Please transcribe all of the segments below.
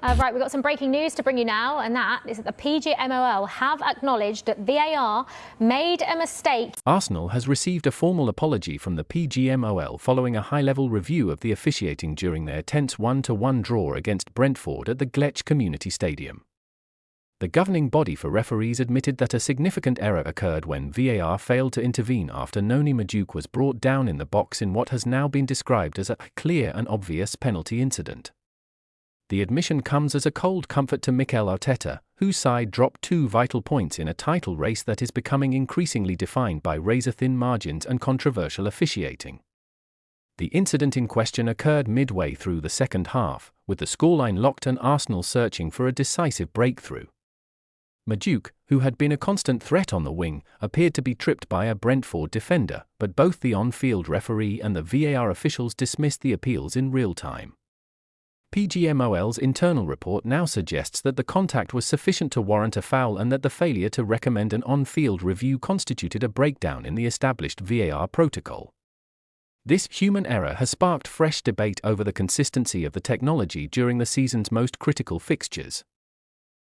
Right, we've got some breaking news to bring you now, and that is that the Pgmol have acknowledged that VAR made a mistake. Arsenal has received a formal apology from the Pgmol following a high-level review of the officiating during their tense 1-1 draw against Brentford at the Gtech Community Stadium. The governing body for referees admitted that a significant error occurred when VAR failed to intervene after Noni Madueke was brought down in the box in what has now been described as a clear and obvious penalty incident. The admission comes as a cold comfort to Mikel Arteta, whose side dropped 2 vital points in a title race that is becoming increasingly defined by razor-thin margins and controversial officiating. The incident in question occurred midway through the second half, with the scoreline locked and Arsenal searching for a decisive breakthrough. Madueke, who had been a constant threat on the wing, appeared to be tripped by a Brentford defender, but both the on-field referee and the VAR officials dismissed the appeals in real time. Pgmol's internal report now suggests that the contact was sufficient to warrant a foul and that the failure to recommend an on-field review constituted a breakdown in the established VAR protocol. This human error has sparked fresh debate over the consistency of the technology during the season's most critical fixtures.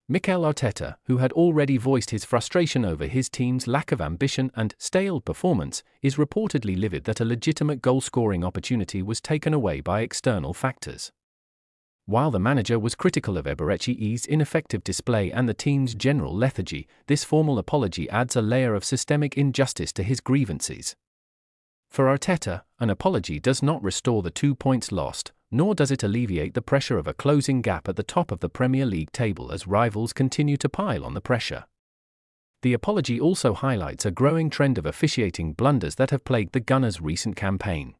Mikel Arteta, who had already voiced his frustration over his team's lack of ambition and stale performance, is reportedly livid that a legitimate goal-scoring opportunity was taken away by external factors. While the manager was critical of Eberechi Eze's ineffective display and the team's general lethargy, this formal apology adds a layer of systemic injustice to his grievances. For Arteta, an apology does not restore the 2 points lost, nor does it alleviate the pressure of a closing gap at the top of the Premier League table as rivals continue to pile on the pressure. The apology also highlights a growing trend of officiating blunders that have plagued the Gunners' recent campaign.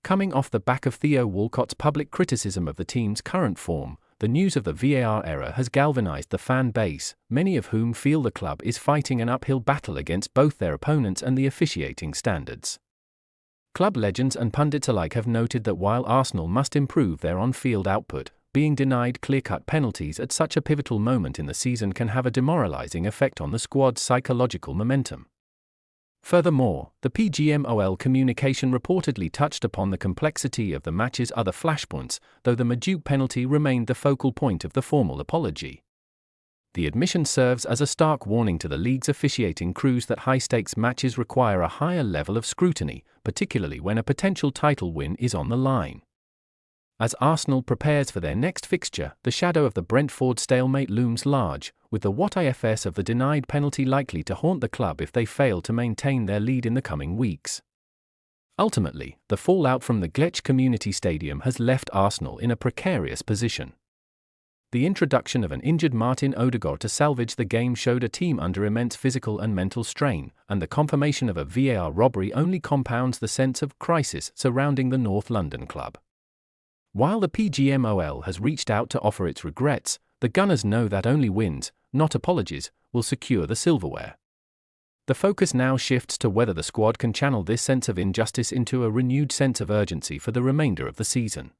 Coming off the back of Theo Walcott's public criticism of the team's current form, the news of the VAR error has galvanized the fan base, many of whom feel the club is fighting an uphill battle against both their opponents and the officiating standards. Club legends and pundits alike have noted that while Arsenal must improve their on-field output, being denied clear-cut penalties at such a pivotal moment in the season can have a demoralizing effect on the squad's psychological momentum. Furthermore, the Pgmol communication reportedly touched upon the complexity of the match's other flashpoints, though the Madueke penalty remained the focal point of the formal apology. The admission serves as a stark warning to the league's officiating crews that high-stakes matches require a higher level of scrutiny, particularly when a potential title win is on the line. As Arsenal prepares for their next fixture, the shadow of the Brentford stalemate looms large, with the what-ifs of the denied penalty likely to haunt the club if they fail to maintain their lead in the coming weeks. Ultimately, the fallout from the Gtech Community Stadium has left Arsenal in a precarious position. The introduction of an injured Martin Ødegaard to salvage the game showed a team under immense physical and mental strain, and the confirmation of a VAR robbery only compounds the sense of crisis surrounding the North London club. While the Pgmol has reached out to offer its regrets, the Gunners know that only wins, not apologies, will secure the silverware. The focus now shifts to whether the squad can channel this sense of injustice into a renewed sense of urgency for the remainder of the season.